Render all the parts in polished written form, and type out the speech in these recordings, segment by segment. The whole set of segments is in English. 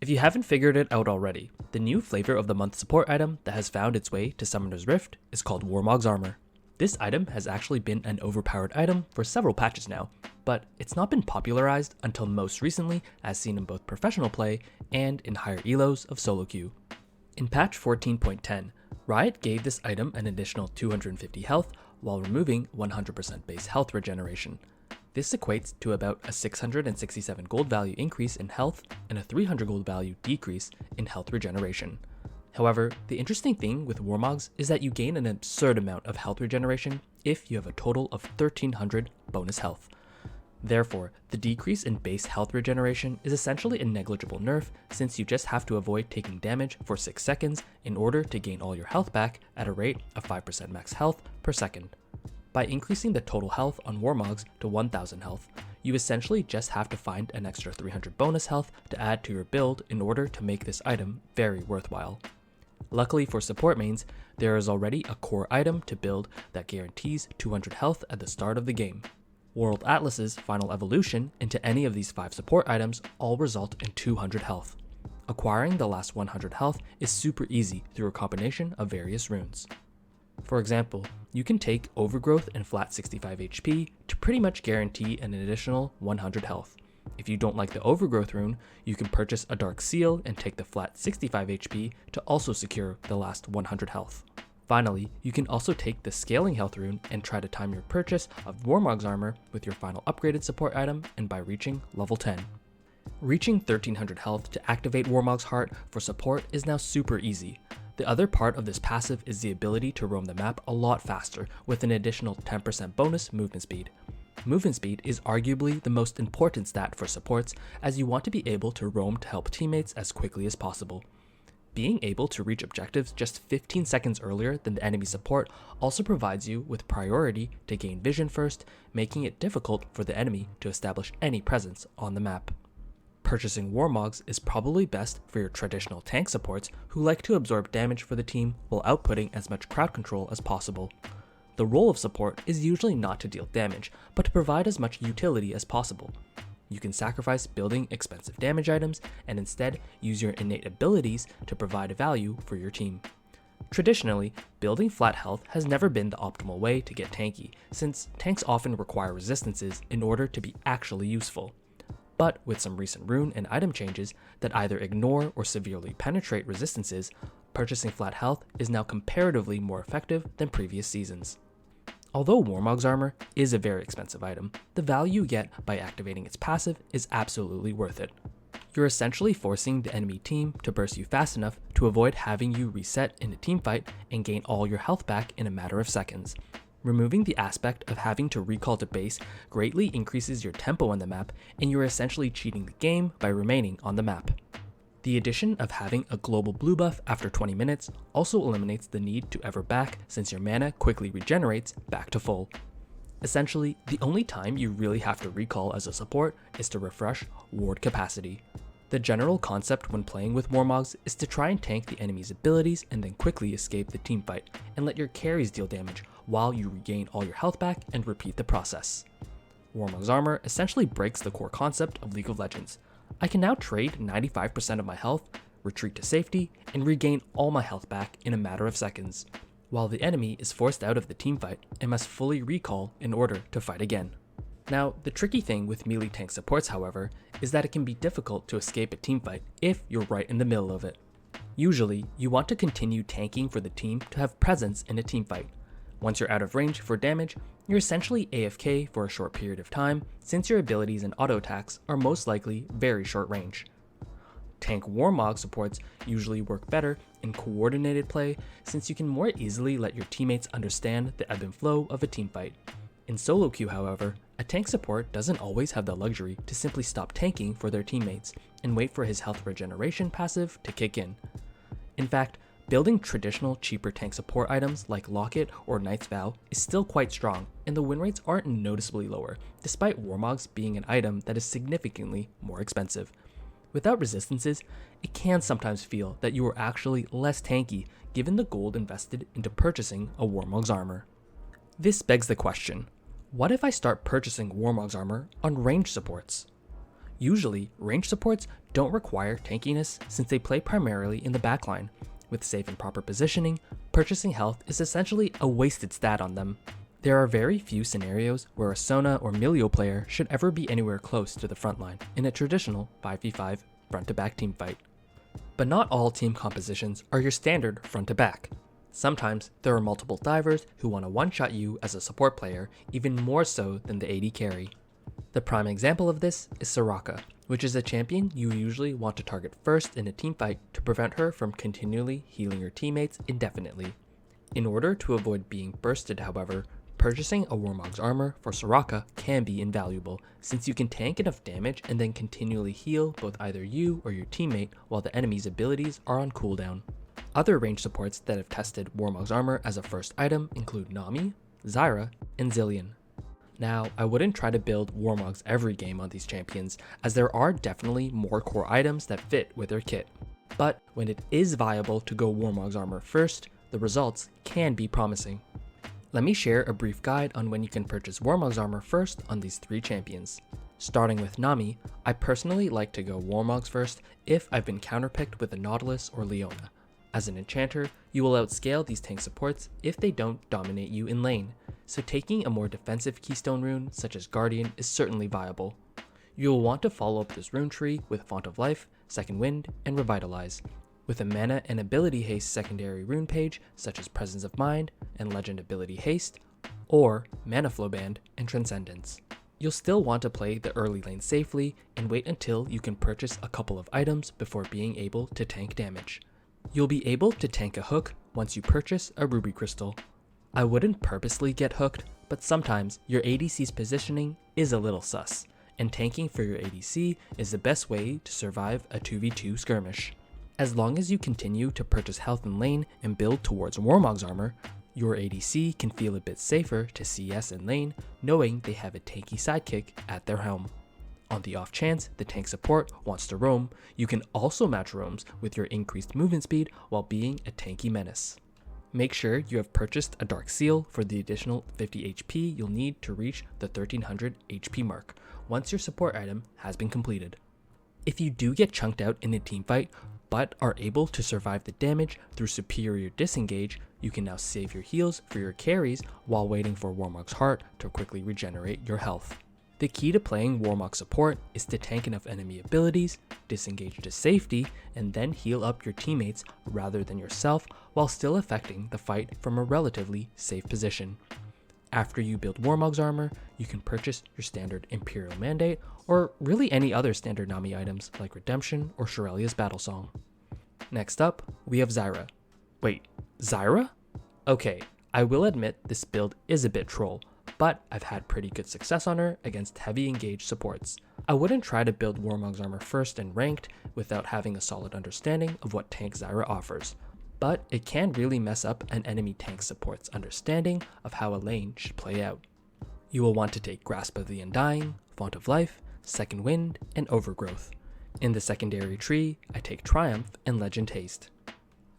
If you haven't figured it out already, the new flavor of the month support item that has found its way to Summoner's Rift is called Warmog's Armor. This item has actually been an overpowered item for several patches now, but it's not been popularized until most recently, as seen in both professional play and in higher elos of solo queue. In patch 14.10, Riot gave this item an additional 250 health while removing 100% base health regeneration. This equates to about a 667 gold value increase in health and a 300 gold value decrease in health regeneration. However, the interesting thing with Warmogs is that you gain an absurd amount of health regeneration if you have a total of 1300 bonus health. Therefore, the decrease in base health regeneration is essentially a negligible nerf, since you just have to avoid taking damage for 6 seconds in order to gain all your health back at a rate of 5% max health per second. By increasing the total health on Warmogs to 1000 health, you essentially just have to find an extra 300 bonus health to add to your build in order to make this item very worthwhile. Luckily for support mains, there is already a core item to build that guarantees 200 health at the start of the game. World Atlas's final evolution into any of these 5 support items all result in 200 health. Acquiring the last 100 health is super easy through a combination of various runes. For example, you can take Overgrowth and flat 65 HP to pretty much guarantee an additional 100 health. If you don't like the Overgrowth rune, you can purchase a Dark Seal and take the flat 65 HP to also secure the last 100 health. Finally, you can also take the Scaling Health rune and try to time your purchase of Warmog's Armor with your final upgraded support item and by reaching level 10. Reaching 1300 health to activate Warmog's Heart for support is now super easy. The other part of this passive is the ability to roam the map a lot faster with an additional 10% bonus movement speed. Movement speed is arguably the most important stat for supports, as you want to be able to roam to help teammates as quickly as possible. Being able to reach objectives just 15 seconds earlier than the enemy support also provides you with priority to gain vision first, making it difficult for the enemy to establish any presence on the map. Purchasing Warmogs is probably best for your traditional tank supports who like to absorb damage for the team while outputting as much crowd control as possible. The role of support is usually not to deal damage, but to provide as much utility as possible. You can sacrifice building expensive damage items and instead use your innate abilities to provide value for your team. Traditionally, building flat health has never been the optimal way to get tanky, since tanks often require resistances in order to be actually useful. But with some recent rune and item changes that either ignore or severely penetrate resistances, purchasing flat health is now comparatively more effective than previous seasons. Although Warmog's Armor is a very expensive item, the value you get by activating its passive is absolutely worth it. You're essentially forcing the enemy team to burst you fast enough to avoid having you reset in a teamfight and gain all your health back in a matter of seconds. Removing the aspect of having to recall to base greatly increases your tempo on the map, and you're essentially cheating the game by remaining on the map. The addition of having a global blue buff after 20 minutes also eliminates the need to ever back, since your mana quickly regenerates back to full. Essentially, the only time you really have to recall as a support is to refresh ward capacity. The general concept when playing with Warmogs is to try and tank the enemy's abilities and then quickly escape the teamfight, and let your carries deal damage while you regain all your health back and repeat the process. Warmog's Armor essentially breaks the core concept of League of Legends. I can now trade 95% of my health, retreat to safety, and regain all my health back in a matter of seconds, while the enemy is forced out of the teamfight and must fully recall in order to fight again. Now, the tricky thing with melee tank supports, however, is that it can be difficult to escape a teamfight if you're right in the middle of it. Usually, you want to continue tanking for the team to have presence in a teamfight. Once you're out of range for damage, you're essentially AFK for a short period of time, since your abilities and auto attacks are most likely very short range. Tank Warmog supports usually work better in coordinated play, since you can more easily let your teammates understand the ebb and flow of a teamfight. In solo queue, however, a tank support doesn't always have the luxury to simply stop tanking for their teammates and wait for his health regeneration passive to kick in. In fact, building traditional cheaper tank support items like Locket or Knight's Vow is still quite strong, and the win rates aren't noticeably lower, despite Warmogs being an item that is significantly more expensive. Without resistances, it can sometimes feel that you are actually less tanky given the gold invested into purchasing a Warmog's Armor. This begs the question, what if I start purchasing Warmog's Armor on range supports? Usually, range supports don't require tankiness since they play primarily in the backline. With safe and proper positioning, purchasing health is essentially a wasted stat on them. There are very few scenarios where a Sona or Milio player should ever be anywhere close to the front line in a traditional 5v5 front-to-back teamfight. But not all team compositions are your standard front-to-back. Sometimes there are multiple divers who want to one-shot you as a support player even more so than the AD carry. The prime example of this is Soraka, which is a champion you usually want to target first in a teamfight to prevent her from continually healing your teammates indefinitely. In order to avoid being bursted, however, purchasing a Warmog's armor for Soraka can be invaluable, since you can tank enough damage and then continually heal both either you or your teammate while the enemy's abilities are on cooldown. Other range supports that have tested Warmog's armor as a first item include Nami, Zyra, and Zilean. Now, I wouldn't try to build Warmogs every game on these champions, as there are definitely more core items that fit with their kit. But when it is viable to go Warmog's armor first, the results can be promising. Let me share a brief guide on when you can purchase Warmog's armor first on these three champions. Starting with Nami, I personally like to go Warmogs first if I've been counterpicked with a Nautilus or Leona. As an enchanter, you will outscale these tank supports if they don't dominate you in lane, so taking a more defensive keystone rune such as Guardian is certainly viable. You will want to follow up this rune tree with Font of Life, Second Wind, and Revitalize, with a mana and ability haste secondary rune page such as Presence of Mind and Legend ability haste, or Mana Flow Band and Transcendence. You'll still want to play the early lane safely and wait until you can purchase a couple of items before being able to tank damage. You'll be able to tank a hook once you purchase a Ruby Crystal. I wouldn't purposely get hooked, but sometimes your ADC's positioning is a little sus, and tanking for your ADC is the best way to survive a 2v2 skirmish. As long as you continue to purchase health in lane and build towards Warmog's armor, your ADC can feel a bit safer to CS in lane knowing they have a tanky sidekick at their helm. On the off chance the tank support wants to roam, you can also match roams with your increased movement speed while being a tanky menace. Make sure you have purchased a Dark Seal for the additional 50 HP you'll need to reach the 1300 HP mark once your support item has been completed. If you do get chunked out in a teamfight but are able to survive the damage through superior disengage, you can now save your heals for your carries while waiting for Warmog's Heart to quickly regenerate your health. The key to playing Warmog support is to tank enough enemy abilities, disengage to safety, and then heal up your teammates rather than yourself while still affecting the fight from a relatively safe position. After you build Warmog's armor, you can purchase your standard Imperial Mandate or really any other standard Nami items like Redemption or Shurelia's Battle Song. Next up, we have Zyra. Wait, Zyra? Okay, I will admit this build is a bit troll, but I've had pretty good success on her against heavy engaged supports. I wouldn't try to build Warmog's armor first and ranked without having a solid understanding of what tank Zyra offers, but it can really mess up an enemy tank support's understanding of how a lane should play out. You will want to take Grasp of the Undying, Font of Life, Second Wind, and Overgrowth. In the secondary tree, I take Triumph and Legend Haste.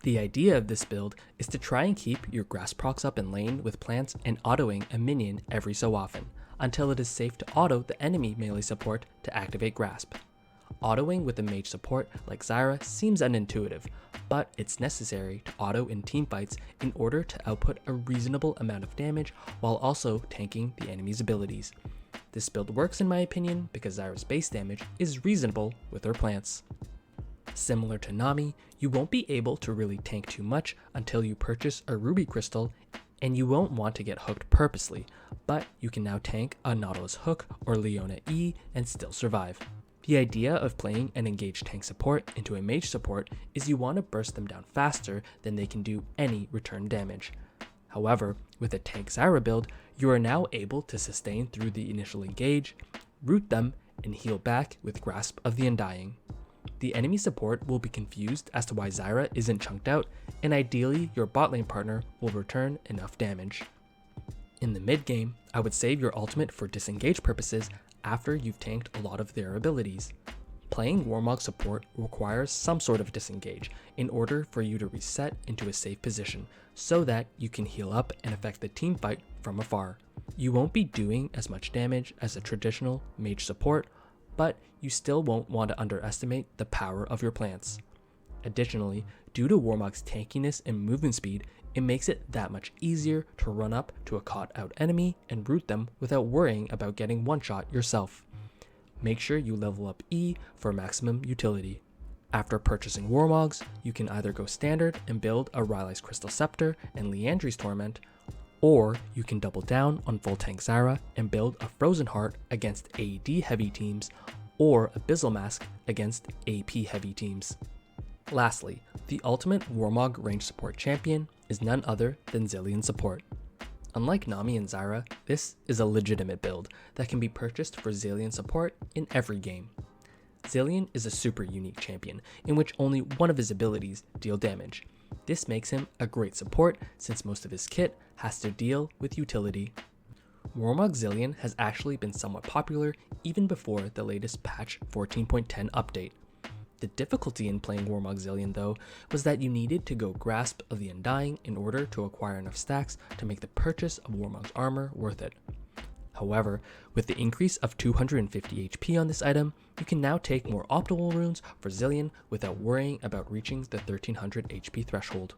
The idea of this build is to try and keep your Grasp procs up in lane with plants and autoing a minion every so often, until it is safe to auto the enemy melee support to activate Grasp. Autoing with a mage support like Zyra seems unintuitive, but it's necessary to auto in teamfights in order to output a reasonable amount of damage while also tanking the enemy's abilities. This build works in my opinion because Zyra's base damage is reasonable with her plants. Similar to Nami, you won't be able to really tank too much until you purchase a Ruby Crystal, and you won't want to get hooked purposely, but you can now tank a Nautilus Hook or Leona E and still survive. The idea of playing an engaged tank support into a mage support is you want to burst them down faster than they can do any return damage. However, with a tank Zyra build, you are now able to sustain through the initial engage, root them, and heal back with Grasp of the Undying. The enemy support will be confused as to why Zyra isn't chunked out, and ideally your bot lane partner will return enough damage. In the mid game, I would save your ultimate for disengage purposes after you've tanked a lot of their abilities. Playing Warmog support requires some sort of disengage in order for you to reset into a safe position so that you can heal up and affect the team fight from afar. You won't be doing as much damage as a traditional mage support, but you still won't want to underestimate the power of your plants. Additionally, due to Warmog's tankiness and movement speed, it makes it that much easier to run up to a caught out enemy and root them without worrying about getting one-shot yourself. Make sure you level up E for maximum utility. After purchasing Warmogs, you can either go standard and build a Rylai's Crystal Scepter and Liandry's Torment, or you can double down on full tank Zyra and build a Frozen Heart against AD heavy teams or Abyssal Mask against AP heavy teams. Lastly, the ultimate Warmog range support champion is none other than Zilean support. Unlike Nami and Zyra, this is a legitimate build that can be purchased for Zilean support in every game. Zilean is a super unique champion in which only one of his abilities deal damage. This makes him a great support since most of his kit has to deal with utility. Warmog Zilean has actually been somewhat popular even before the latest patch 14.10 update. The difficulty in playing Warmog Zilean though was that you needed to go Grasp of the Undying in order to acquire enough stacks to make the purchase of Warmog's armor worth it. However, with the increase of 250 HP on this item, you can now take more optimal runes for Zilean without worrying about reaching the 1300 HP threshold.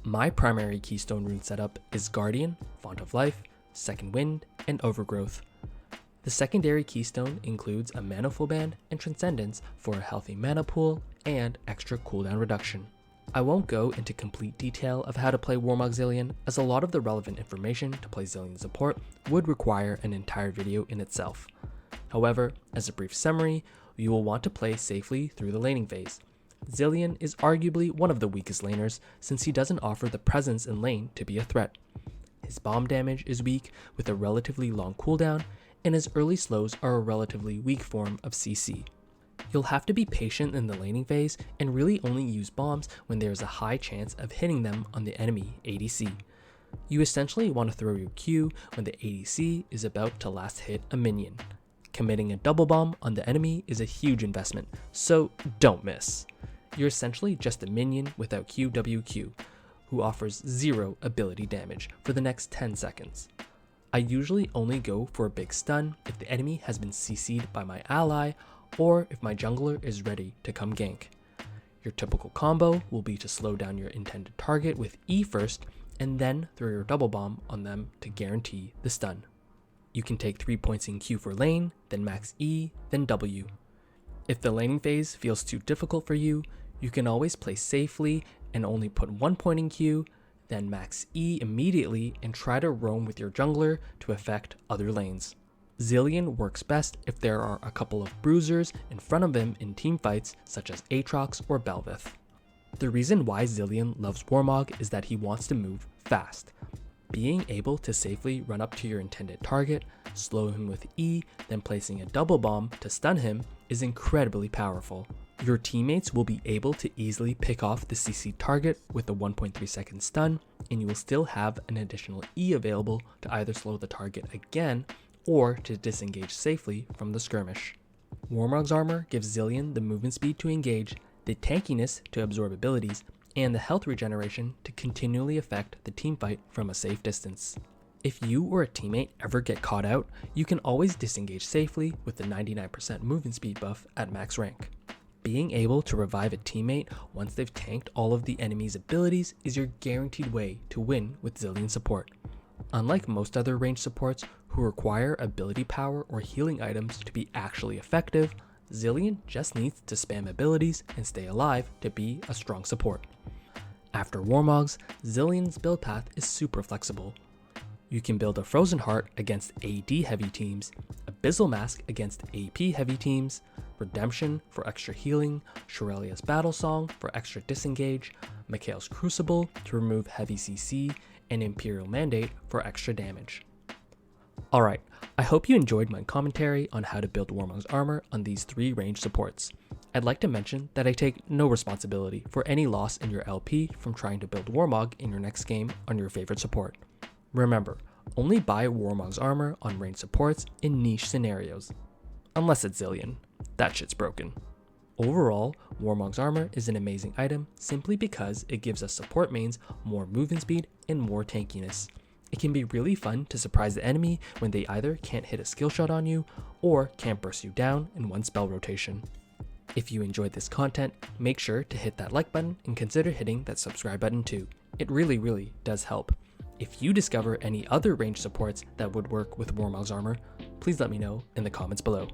My primary keystone rune setup is Guardian, Font of Life, Second Wind, and Overgrowth. The secondary keystone includes a mana full band and Transcendence for a healthy mana pool and extra cooldown reduction. I won't go into complete detail of how to play Warmog Zilean, as a lot of the relevant information to play Zilean support would require an entire video in itself. However, as a brief summary, you will want to play safely through the laning phase. Zilean is arguably one of the weakest laners since he doesn't offer the presence in lane to be a threat. His bomb damage is weak with a relatively long cooldown, and his early slows are a relatively weak form of CC. You'll have to be patient in the laning phase and really only use bombs when there is a high chance of hitting them on the enemy ADC. You essentially want to throw your Q when the ADC is about to last hit a minion. Committing a double bomb on the enemy is a huge investment, so don't miss. You're essentially just a minion without QWQ, who offers 0 ability damage for the next 10 seconds. I usually only go for a big stun if the enemy has been CC'd by my ally or if my jungler is ready to come gank. Your typical combo will be to slow down your intended target with E first and then throw your double bomb on them to guarantee the stun. You can take 3 points in Q for lane, then max E, then W. If the laning phase feels too difficult for you, you can always play safely and only put 1 point in Q, then max E immediately and try to roam with your jungler to affect other lanes. Zilean works best if there are a couple of bruisers in front of him in teamfights such as Aatrox or Bel'Veth. The reason why Zilean loves Warmog is that he wants to move fast. Being able to safely run up to your intended target, slow him with E, then placing a double bomb to stun him is incredibly powerful. Your teammates will be able to easily pick off the CC target with a 1.3 second stun, and you will still have an additional E available to either slow the target again or to disengage safely from the skirmish. Warmog's armor gives Zilean the movement speed to engage, the tankiness to absorb abilities, and the health regeneration to continually affect the teamfight from a safe distance. If you or a teammate ever get caught out, you can always disengage safely with the 99% movement speed buff at max rank. Being able to revive a teammate once they've tanked all of the enemy's abilities is your guaranteed way to win with Zilean support. Unlike most other range supports who require ability power or healing items to be actually effective, Zilean just needs to spam abilities and stay alive to be a strong support. After Warmogs, Zilean's build path is super flexible. You can build a Frozen Heart against AD heavy teams, Abyssal Mask against AP heavy teams, Redemption for extra healing, Shurelia's Battle Song for extra disengage, Mikhail's Crucible to remove heavy CC, and Imperial Mandate for extra damage. Alright, I hope you enjoyed my commentary on how to build Warmog's armor on these 3 range supports. I'd like to mention that I take no responsibility for any loss in your LP from trying to build Warmog in your next game on your favorite support. Remember, only buy Warmog's armor on range supports in niche scenarios. Unless it's Zilean. That shit's broken. Overall, Warmog's armor is an amazing item simply because it gives us support mains more movement speed and more tankiness. It can be really fun to surprise the enemy when they either can't hit a skill shot on you or can't burst you down in one spell rotation. If you enjoyed this content, make sure to hit that like button and consider hitting that subscribe button too. It really does help. If you discover any other ranged supports that would work with Warmog's armor, please let me know in the comments below.